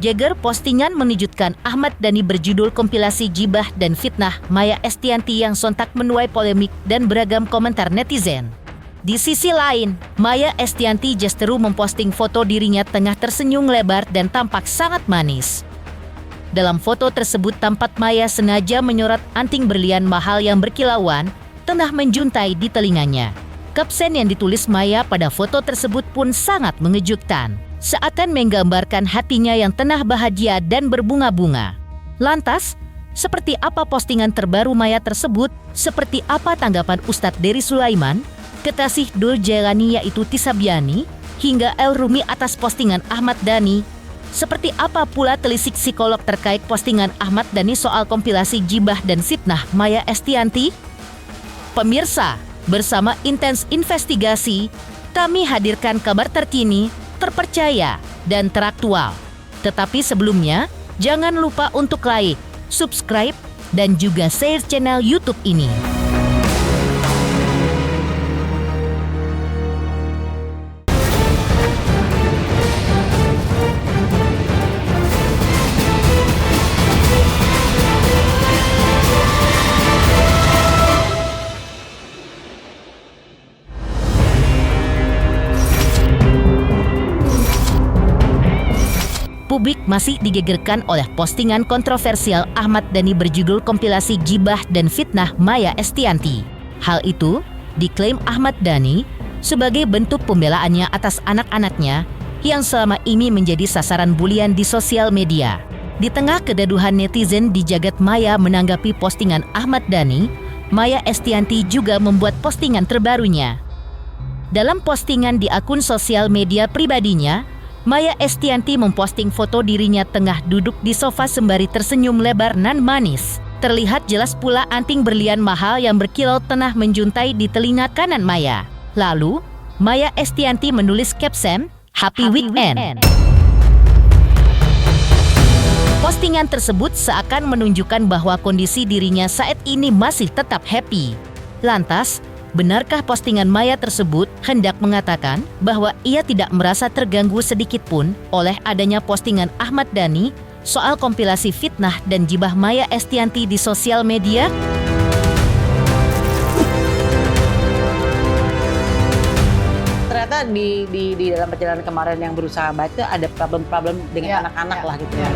Jager postingan mengejutkan Ahmad Dhani berjudul kompilasi gibah dan fitnah Maya Estianty yang sontak menuai polemik dan beragam komentar netizen. Di sisi lain, Maya Estianty justru memposting foto dirinya tengah tersenyum lebar dan tampak sangat manis. Dalam foto tersebut tampak Maya sengaja menyorot anting berlian mahal yang berkilauan tengah menjuntai di telinganya. Kapsen yang ditulis Maya pada foto tersebut pun sangat mengejutkan. Seakan menggambarkan hatinya yang tengah bahagia dan berbunga-bunga. Lantas, seperti apa postingan terbaru Maya tersebut? Seperti apa tanggapan Ustadz Dery Sulaiman, kekasih Dul Jailani yaitu Tisabiani, hingga El Rumi atas postingan Ahmad Dhani? Seperti apa pula telisik psikolog terkait postingan Ahmad Dhani soal kompilasi gibah dan fitnah Maya Estianty? Pemirsa, bersama Intens Investigasi, kami hadirkan kabar terkini, terpercaya, dan teraktual. Tetapi sebelumnya, jangan lupa untuk like, subscribe, dan juga share channel YouTube ini. Publik masih digegerkan oleh postingan kontroversial Ahmad Dhani berjudul kompilasi gibah dan fitnah Maya Estianty. Hal itu diklaim Ahmad Dhani sebagai bentuk pembelaannya atas anak-anaknya yang selama ini menjadi sasaran bulian di sosial media. Di tengah kegaduhan netizen di jagat maya menanggapi postingan Ahmad Dhani, Maya Estianty juga membuat postingan terbarunya. Dalam postingan di akun sosial media pribadinya, Maya Estianty memposting foto dirinya tengah duduk di sofa sembari tersenyum lebar nan manis. Terlihat jelas pula anting berlian mahal yang berkilau tengah menjuntai di telinga kanan Maya. Lalu, Maya Estianty menulis caption, "Happy Weekend". Postingan tersebut seakan menunjukkan bahwa kondisi dirinya saat ini masih tetap happy. Lantas, benarkah postingan Maya tersebut hendak mengatakan bahwa ia tidak merasa terganggu sedikit pun oleh adanya postingan Ahmad Dhani soal kompilasi fitnah dan gibah Maya Estianty di sosial media? Ternyata di dalam perjalanan kemarin yang berusaha baca ada problem-problem dengan anak-anak lah gitu ya.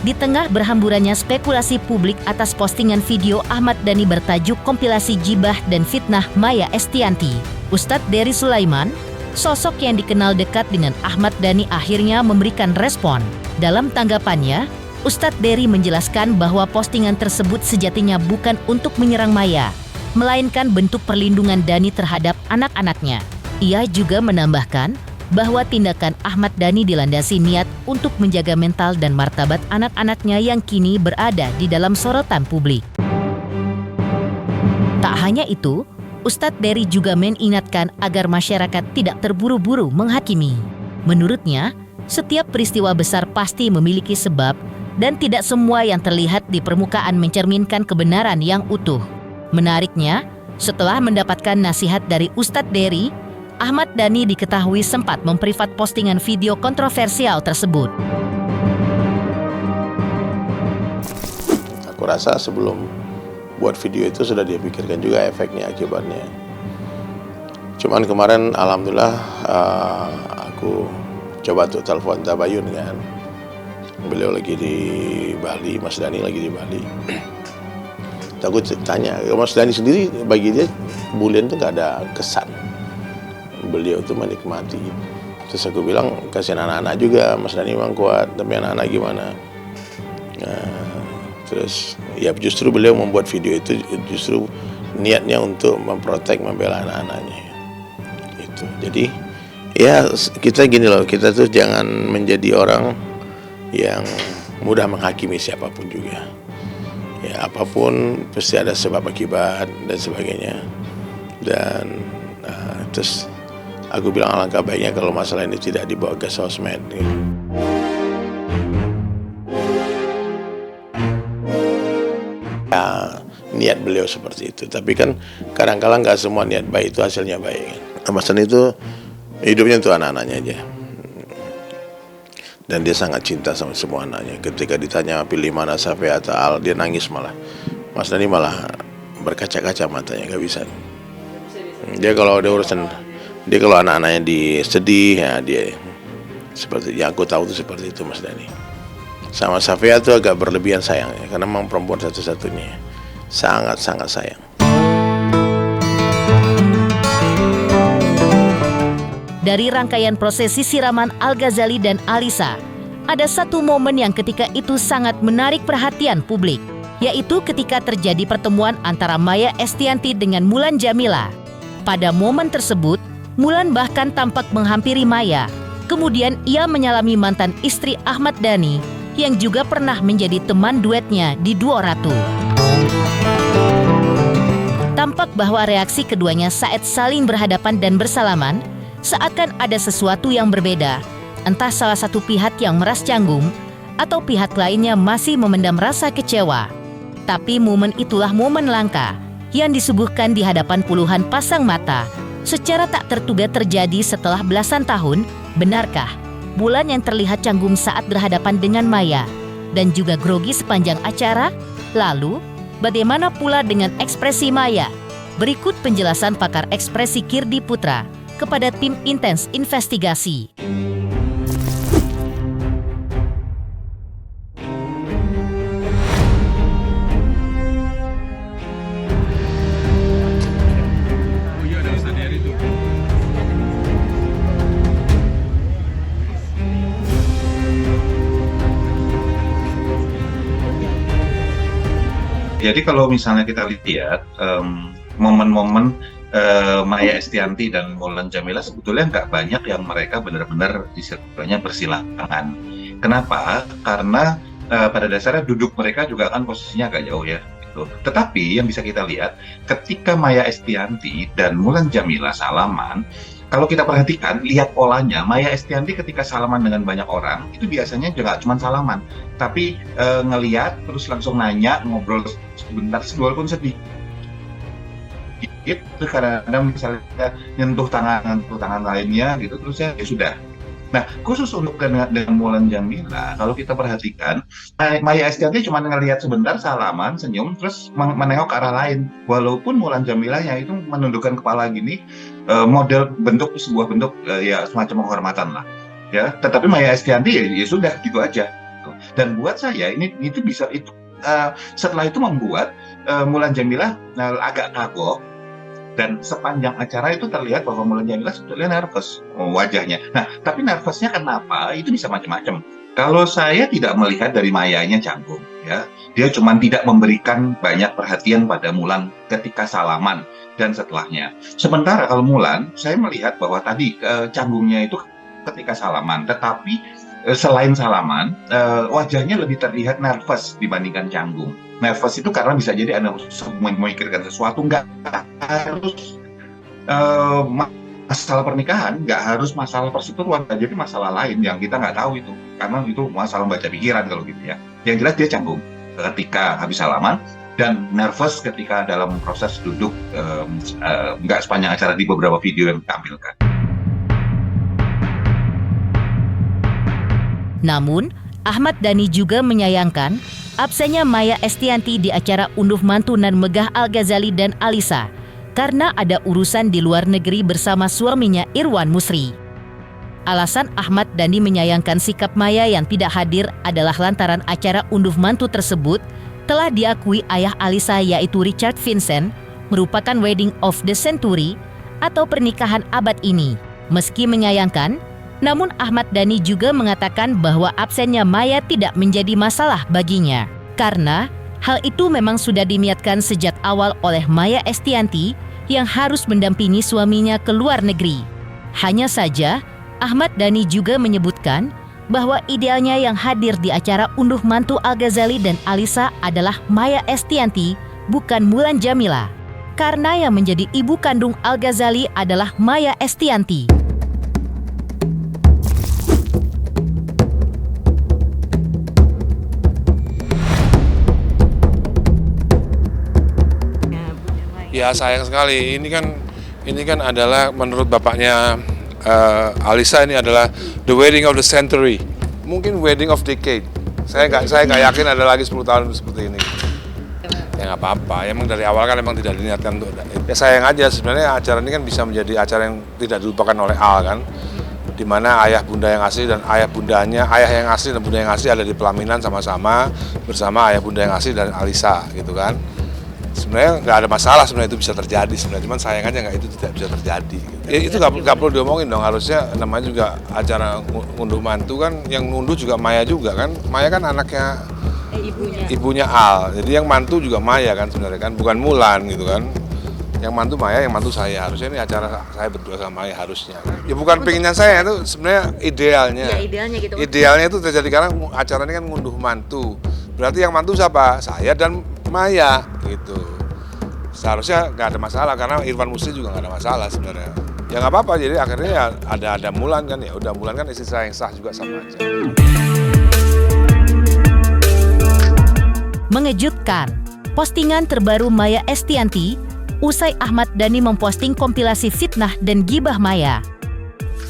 Di tengah berhamburannya spekulasi publik atas postingan video Ahmad Dhani bertajuk kompilasi gibah dan fitnah Maya Estianty, Ustadz Dery Sulaiman, sosok yang dikenal dekat dengan Ahmad Dhani akhirnya memberikan respon. Dalam tanggapannya, Ustadz Dery menjelaskan bahwa postingan tersebut sejatinya bukan untuk menyerang Maya, melainkan bentuk perlindungan Dhani terhadap anak-anaknya. Ia juga menambahkan bahwa tindakan Ahmad Dhani dilandasi niat untuk menjaga mental dan martabat anak-anaknya yang kini berada di dalam sorotan publik. Tak hanya itu, Ustadz Dery juga mengingatkan agar masyarakat tidak terburu-buru menghakimi. Menurutnya, setiap peristiwa besar pasti memiliki sebab dan tidak semua yang terlihat di permukaan mencerminkan kebenaran yang utuh. Menariknya, setelah mendapatkan nasihat dari Ustadz Dery, Ahmad Dhani diketahui sempat memprivat postingan video kontroversial tersebut. Aku rasa sebelum buat video itu sudah dia pikirkan juga efeknya, akibatnya. Cuman kemarin alhamdulillah aku coba untuk telepon Tabayun kan. Beliau lagi di Bali, Mas Dhani lagi di Bali. Aku tanya, Mas Dhani sendiri bagi dia bulian itu gak ada kesan. Beliau tuh menikmati. Terus aku bilang, kasihan anak-anak juga, Mas Dhani memang kuat, tapi anak-anak gimana? Terus ya justru beliau membuat video itu justru niatnya untuk memprotek, membela anak-anaknya. Itu. Jadi ya kita gini loh, kita tuh jangan menjadi orang yang mudah menghakimi siapapun juga. Ya apapun pasti ada sebab akibat dan sebagainya. Dan terus aku bilang alangkah baiknya kalau masalah ini tidak dibawa ke sosmed. niat beliau seperti itu. Tapi kan kadang-kadang nggak semua niat baik itu hasilnya baik kan. Mas Dani itu hidupnya untuk anak-anaknya aja. Dan dia sangat cinta sama semua anaknya. Ketika ditanya pilih mana Safia atau Al, dia nangis malah. Mas Dani malah berkaca-kaca matanya, nggak bisa. Dia kalau ada urusan, dia kalau anak-anaknya disedih, ya dia seperti yang aku tahu itu seperti itu Mas Dani. Sama Safia itu agak berlebihan sayangnya, karena memang perempuan satu-satunya, sangat-sangat sayang. Dari rangkaian prosesi siraman Al-Ghazali dan Alisa, ada satu momen yang ketika itu sangat menarik perhatian publik, yaitu ketika terjadi pertemuan antara Maya Estianty dengan Mulan Jameela. Pada momen tersebut, Mulan bahkan tampak menghampiri Maya. Kemudian ia menyalami mantan istri Ahmad Dhani yang juga pernah menjadi teman duetnya di Duo Ratu. Tampak bahwa reaksi keduanya saat saling berhadapan dan bersalaman seakan ada sesuatu yang berbeda, entah salah satu pihak yang meras canggung atau pihak lainnya masih memendam rasa kecewa. Tapi momen itulah momen langka yang disuguhkan di hadapan puluhan pasang mata secara tak terduga terjadi setelah belasan tahun. Benarkah Mulan yang terlihat canggung saat berhadapan dengan Maya dan juga grogi sepanjang acara? Lalu, bagaimana pula dengan ekspresi Maya? Berikut penjelasan pakar ekspresi Kirdi Putra kepada tim Intens Investigasi. Jadi kalau misalnya kita lihat momen-momen Maya Estianty dan Mulan Jameela sebetulnya nggak banyak yang mereka benar-benar istilahnya bersilangan. Kenapa? Karena pada dasarnya duduk mereka juga kan posisinya agak jauh ya. Gitu. Tetapi yang bisa kita lihat ketika Maya Estianty dan Mulan Jameela salaman, kalau kita perhatikan, lihat polanya, Maya Estianty ketika salaman dengan banyak orang, itu biasanya juga cuma salaman. Tapi ngelihat, terus langsung nanya, ngobrol sebentar, walaupun sedih. Itu kadang-kadang misalnya nyentuh tangan lainnya, gitu, terus ya sudah. Nah, khusus untuk dengan Mulan Jameela, kalau kita perhatikan, Maya Estianty cuma ngelihat sebentar, salaman, senyum, terus menengok ke arah lain. Walaupun Mulan Jameela-nya itu menundukkan kepala gini, model bentuk sebuah bentuk ya semacam penghormatan lah, ya. Tetapi Maya Estianty ya sudah gitu aja. Dan buat saya itu bisa setelah itu membuat Mulan Jameela agak kagok. Dan sepanjang acara itu terlihat bahwa Mulan Jameela sebetulnya nervous wajahnya. Nah, tapi nervousnya kenapa? Itu bisa macam-macam. Kalau saya tidak melihat dari Mayanya canggung, ya, dia cuma tidak memberikan banyak perhatian pada Mulan ketika salaman dan setelahnya. Sementara kalau Mulan, saya melihat bahwa tadi canggungnya itu ketika salaman, tetapi selain salaman, wajahnya lebih terlihat nervous dibandingkan canggung. Nervous itu karena bisa jadi Anda memikirkan sesuatu, nggak harus masalah pernikahan, nggak harus masalah perseteruan, jadi masalah lain yang kita nggak tahu itu, karena itu masalah baca pikiran kalau gitu ya. Yang jelas dia canggung ketika habis salaman dan nervous ketika dalam proses duduk, nggak sepanjang acara di beberapa video yang ditampilkan. Namun, Ahmad Dhani juga menyayangkan absennya Maya Estianty di acara unduh mantu Nan Megah Al-Ghazali dan Alisa karena ada urusan di luar negeri bersama suaminya Irwan Musri. Alasan Ahmad Dhani menyayangkan sikap Maya yang tidak hadir adalah lantaran acara unduh mantu tersebut telah diakui ayah Alisa yaitu Richard Vincent merupakan wedding of the century atau pernikahan abad ini. Meski menyayangkan, namun Ahmad Dhani juga mengatakan bahwa absennya Maya tidak menjadi masalah baginya. Karena hal itu memang sudah diniatkan sejak awal oleh Maya Estianty yang harus mendampingi suaminya ke luar negeri. Hanya saja, Ahmad Dhani juga menyebutkan bahwa idealnya yang hadir di acara unduh mantu Al-Ghazali dan Alisa adalah Maya Estianty, bukan Mulan Jameela. Karena yang menjadi ibu kandung Al-Ghazali adalah Maya Estianty. Ya sayang sekali, ini kan adalah menurut bapaknya Alisa ini adalah the wedding of the century, mungkin wedding of decade. Saya nggak yakin ada lagi 10 tahun seperti ini. Ya nggak apa-apa, emang dari awal kan emang tidak diniatkan untuk. Ya sayang aja sebenarnya acara ini kan bisa menjadi acara yang tidak dilupakan oleh Al kan, di mana ayah bunda yang asli dan ayah yang asli dan bunda yang asli ada di pelaminan sama-sama bersama ayah bunda yang asli dan Alisa gitu kan. Sebenarnya nggak ada masalah sebenarnya itu bisa terjadi sebenarnya, cuman sayang aja nggak itu tidak bisa terjadi. Gitu. Ya, itu nggak perlu diomongin dong, harusnya namanya juga acara ngunduh mantu kan, yang ngunduh juga Maya juga kan, Maya kan anaknya ibunya Al, jadi yang mantu juga Maya kan sebenarnya kan, bukan Mulan gitu kan. Yang mantu Maya, yang mantu saya, harusnya ini acara saya berdua sama Maya harusnya. Ya bukan pengennya saya, itu sebenarnya idealnya. Ya idealnya gitu. Idealnya itu terjadi karena acara ini kan ngunduh mantu. Berarti yang mantu siapa? Saya dan Maya gitu. Seharusnya nggak ada masalah karena Irfan Musli juga nggak ada masalah sebenarnya. Ya nggak apa-apa, jadi akhirnya ya ada Mulan kan, ya udah Mulan kan istri saya yang sah juga sama aja. Mengejutkan, postingan terbaru Maya Estianty usai Ahmad Dhani memposting kompilasi fitnah dan gibah Maya.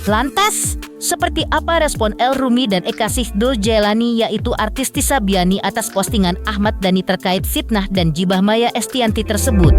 Lantas, seperti apa respon El Rumi dan Eka Sihdoul Jailani yaitu artis Tisa Biani atas postingan Ahmad Dhani terkait fitnah dan gibah Maya Estianty tersebut?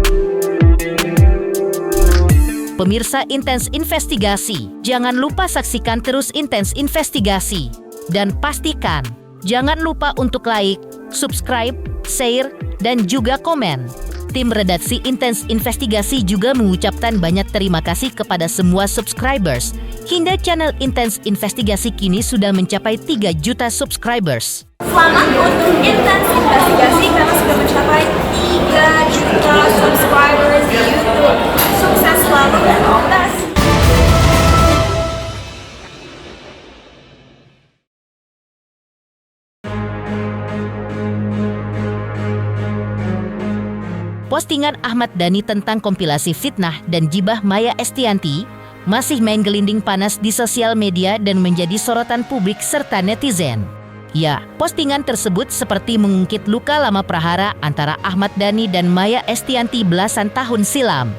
Pemirsa Intens Investigasi, jangan lupa saksikan terus Intens Investigasi. Dan pastikan, jangan lupa untuk like, subscribe, share, dan juga komen. Tim redaksi Intens Investigasi juga mengucapkan banyak terima kasih kepada semua subscribers. Hingga channel Intens Investigasi kini sudah mencapai 3 juta subscribers. Selamat untuk Intens Investigasi karena sudah mencapai 3 juta subscribers di YouTube. Sukses selalu dan all the best. Postingan Ahmad Dhani tentang kompilasi fitnah dan gibah Maya Estianty masih main gelinding panas di sosial media dan menjadi sorotan publik serta netizen. Ya, postingan tersebut seperti mengungkit luka lama prahara antara Ahmad Dhani dan Maya Estianty belasan tahun silam.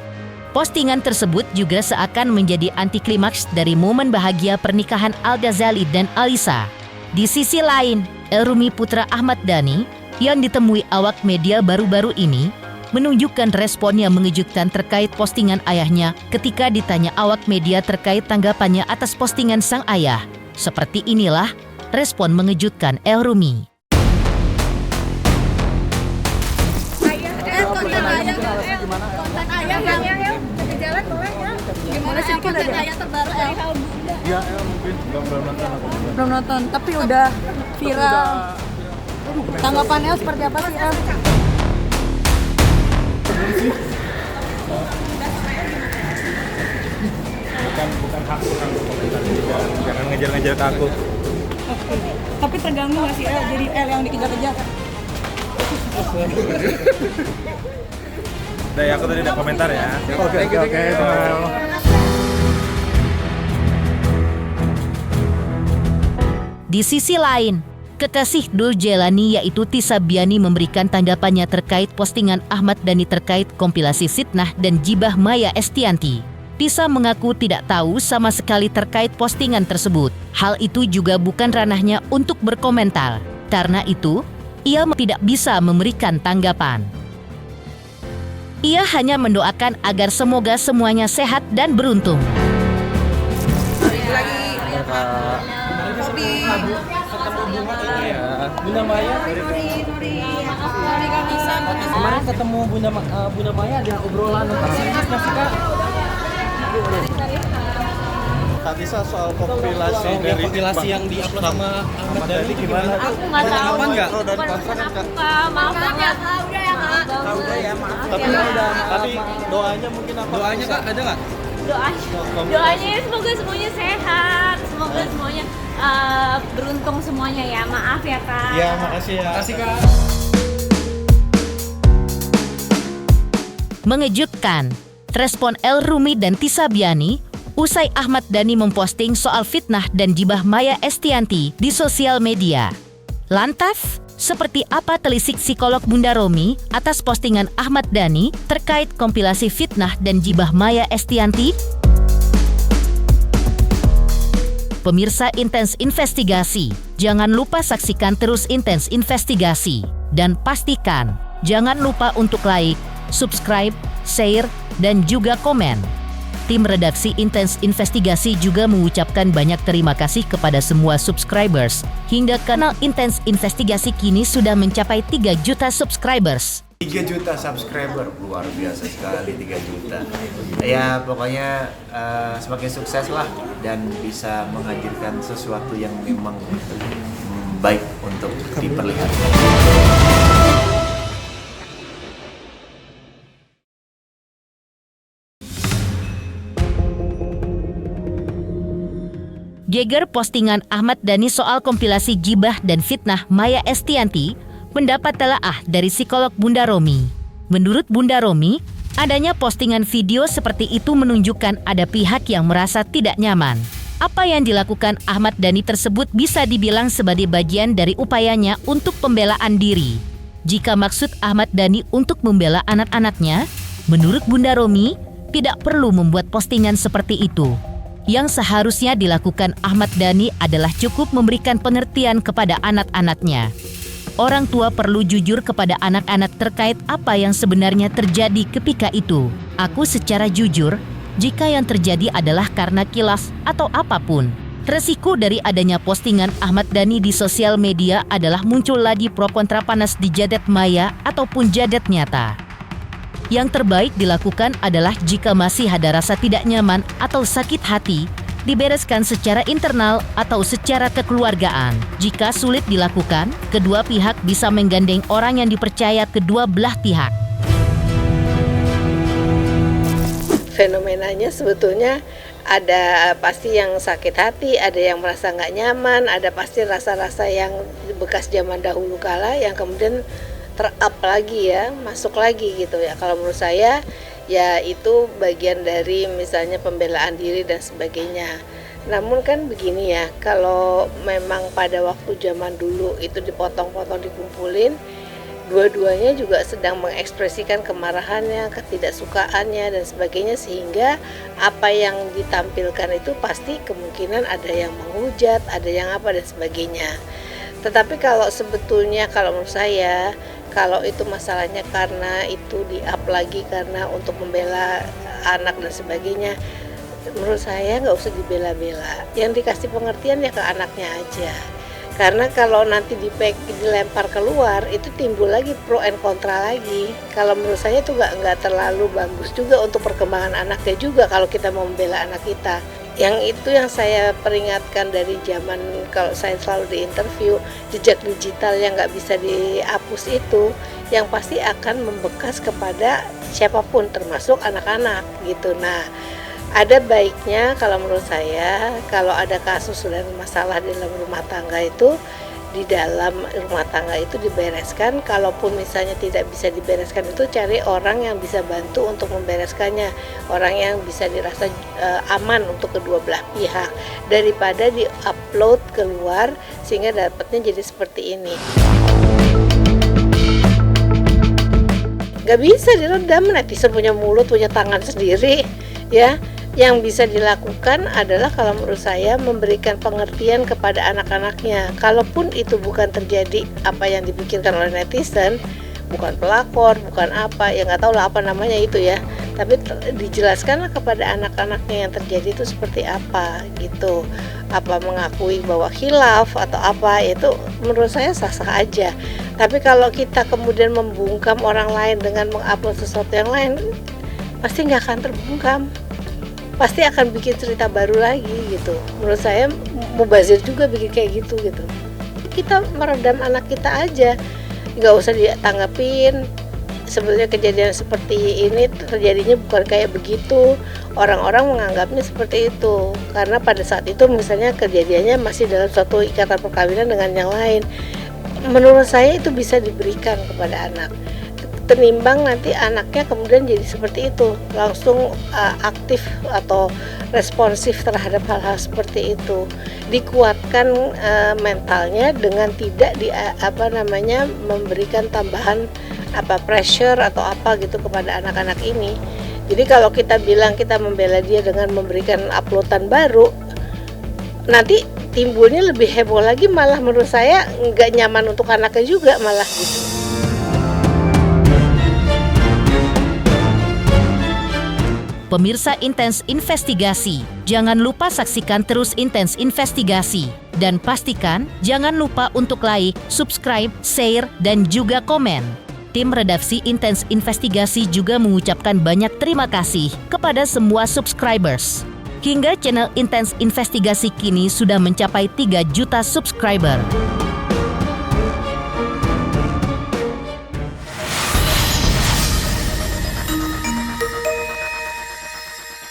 Postingan tersebut juga seakan menjadi anti klimaks dari momen bahagia pernikahan Al Ghazali dan Alisa. Di sisi lain, El Rumi putra Ahmad Dhani yang ditemui awak media baru-baru ini menunjukkan respon yang mengejutkan terkait postingan ayahnya ketika ditanya awak media terkait tanggapannya atas postingan sang ayah. Seperti inilah respon mengejutkan El Rumi. Konten ayah yang jalan boleh ya? Gimana sih konten ayah terbaru El? Ya, mungkin belum nonton aku. Belum nonton, tapi udah viral. Tanggapannya seperti apa sih El? Bukan hak komentar juga, jangan ngejar-ngejar ke aku. Oke. Tapi terganggu nggak sih El? Jadi El yang dikejar-kejar. Udah ya, aku tadi udah komentar ya. Oke. Di sisi lain, kekasih Sihdoul Jailani yaitu Tisa Biani memberikan tanggapannya terkait postingan Ahmad Dhani terkait kompilasi fitnah dan gibah Maya Estianty. Tisa mengaku tidak tahu sama sekali terkait postingan tersebut. Hal itu juga bukan ranahnya untuk berkomentar. Karena itu, ia tidak bisa memberikan tanggapan. Ia hanya mendoakan agar semoga semuanya sehat dan beruntung. Bunda Maya kemarin ketemu Bunda Maya ada obrolan tentang serius nggak sih Kak? Kak Tisa soal kompilasi yang di-upload sama Ahmad Dhani gimana? Aku nggak tahu. Nggak pro dan Bukan kontra aku kan? Kak. Maaf banget. Udah ya maaf. Tapi doanya mungkin apa? Doanya Kak ada nggak? Doanya semoga semuanya sehat, semoga semuanya beruntung semuanya ya. Maaf ya Kak. Iya, makasih ya. Makasih Kak. Mengejutkan, respon El Rumi dan Tisa Biani usai Ahmad Dhani memposting soal fitnah dan gibah Maya Estianty di sosial media. Lantas, Seperti apa telisik psikolog Bunda Romi atas postingan Ahmad Dhani terkait kompilasi fitnah dan gibah Maya Estianty? Pemirsa Intens Investigasi, jangan lupa saksikan terus Intens Investigasi. Dan pastikan, jangan lupa untuk like, subscribe, share, dan juga komen. Tim redaksi Intens Investigasi juga mengucapkan banyak terima kasih kepada semua subscribers. Hingga kanal Intens Investigasi kini sudah mencapai 3 juta subscribers. 3 juta subscriber, luar biasa sekali 3 juta. Ya pokoknya semakin sukses lah dan bisa menghadirkan sesuatu yang memang baik untuk diperlihatkan. Geger postingan Ahmad Dhani soal kompilasi gibah dan fitnah Maya Estianty mendapat telaah dari psikolog Bunda Romi. Menurut Bunda Romi, adanya postingan video seperti itu menunjukkan ada pihak yang merasa tidak nyaman. Apa yang dilakukan Ahmad Dhani tersebut bisa dibilang sebagai bagian dari upayanya untuk pembelaan diri. Jika maksud Ahmad Dhani untuk membela anak-anaknya, menurut Bunda Romi, tidak perlu membuat postingan seperti itu. Yang seharusnya dilakukan Ahmad Dhani adalah cukup memberikan pengertian kepada anak-anaknya. Orang tua perlu jujur kepada anak-anak terkait apa yang sebenarnya terjadi ketika itu. Aku secara jujur, jika yang terjadi adalah karena kilas atau apapun. Resiko dari adanya postingan Ahmad Dhani di sosial media adalah muncul lagi pro kontra panas di jadet maya ataupun jadet nyata. Yang terbaik dilakukan adalah jika masih ada rasa tidak nyaman atau sakit hati, dibereskan secara internal atau secara kekeluargaan. Jika sulit dilakukan, kedua pihak bisa menggandeng orang yang dipercaya kedua belah pihak. Fenomenanya sebetulnya ada pasti yang sakit hati, ada yang merasa nggak nyaman, ada pasti rasa-rasa yang bekas zaman dahulu kala yang kemudian ter-up lagi ya, masuk lagi gitu ya. Kalau menurut saya ya itu bagian dari misalnya pembelaan diri dan sebagainya. Namun kan begini ya, kalau memang pada waktu zaman dulu itu dipotong-potong dikumpulin, dua-duanya juga sedang mengekspresikan kemarahannya, ketidaksukaannya dan sebagainya, sehingga apa yang ditampilkan itu pasti kemungkinan ada yang menghujat, ada yang apa dan sebagainya. Tetapi kalau sebetulnya kalau menurut saya, kalau itu masalahnya karena itu di-up lagi karena untuk membela anak dan sebagainya, menurut saya nggak usah dibela-bela. Yang dikasih pengertian ya ke anaknya aja. Karena kalau nanti dilempar keluar, itu timbul lagi pro and kontra lagi. Kalau menurut saya itu nggak terlalu bagus juga untuk perkembangan anaknya juga kalau kita mau membela anak kita. Yang itu yang saya peringatkan dari zaman kalau saya selalu diinterview, jejak digital yang nggak bisa dihapus itu yang pasti akan membekas kepada siapapun termasuk anak-anak gitu. Nah, ada baiknya kalau menurut saya kalau ada kasus dan masalah di dalam rumah tangga itu, di dalam rumah tangga itu dibereskan. Kalaupun misalnya tidak bisa dibereskan itu cari orang yang bisa bantu untuk membereskannya, orang yang bisa dirasa aman untuk kedua belah pihak daripada di-upload keluar sehingga dapatnya jadi seperti ini. Gak bisa diredam, netizen punya mulut, punya tangan sendiri ya. Yang bisa dilakukan adalah kalau menurut saya memberikan pengertian kepada anak-anaknya. Kalaupun itu bukan terjadi apa yang dipikirkan oleh netizen, bukan pelakor, bukan apa, ya nggak tahu lah apa namanya itu ya. Tapi dijelaskanlah kepada anak-anaknya yang terjadi itu seperti apa gitu. Apa mengakui bahwa khilaf atau apa, itu menurut saya sah-sah aja. Tapi kalau kita kemudian membungkam orang lain dengan mengupload sesuatu yang lain, pasti nggak akan terbungkam. Pasti akan bikin cerita baru lagi gitu. Menurut saya mubazir juga bikin kayak gitu. Kita meredam anak kita aja, nggak usah ditanggapin. Sebenarnya kejadian seperti ini terjadinya bukan kayak begitu. Orang-orang menganggapnya seperti itu karena pada saat itu misalnya kejadiannya masih dalam suatu ikatan perkawinan dengan yang lain. Menurut saya itu bisa diberikan kepada anak. Tenimbang nanti anaknya kemudian jadi seperti itu, langsung aktif atau responsif terhadap hal-hal seperti itu. Dikuatkan mentalnya dengan tidak memberikan tambahan pressure atau apa gitu kepada anak-anak ini. Jadi kalau kita bilang kita membela dia dengan memberikan uploadan baru, nanti timbulnya lebih heboh lagi, malah menurut saya nggak nyaman untuk anaknya juga malah gitu. Pemirsa Intens Investigasi, jangan lupa saksikan terus Intens Investigasi. Dan pastikan jangan lupa untuk like, subscribe, share, dan juga komen. Tim redaksi Intens Investigasi juga mengucapkan banyak terima kasih kepada semua subscribers. Hingga channel Intens Investigasi kini sudah mencapai 3 juta subscriber.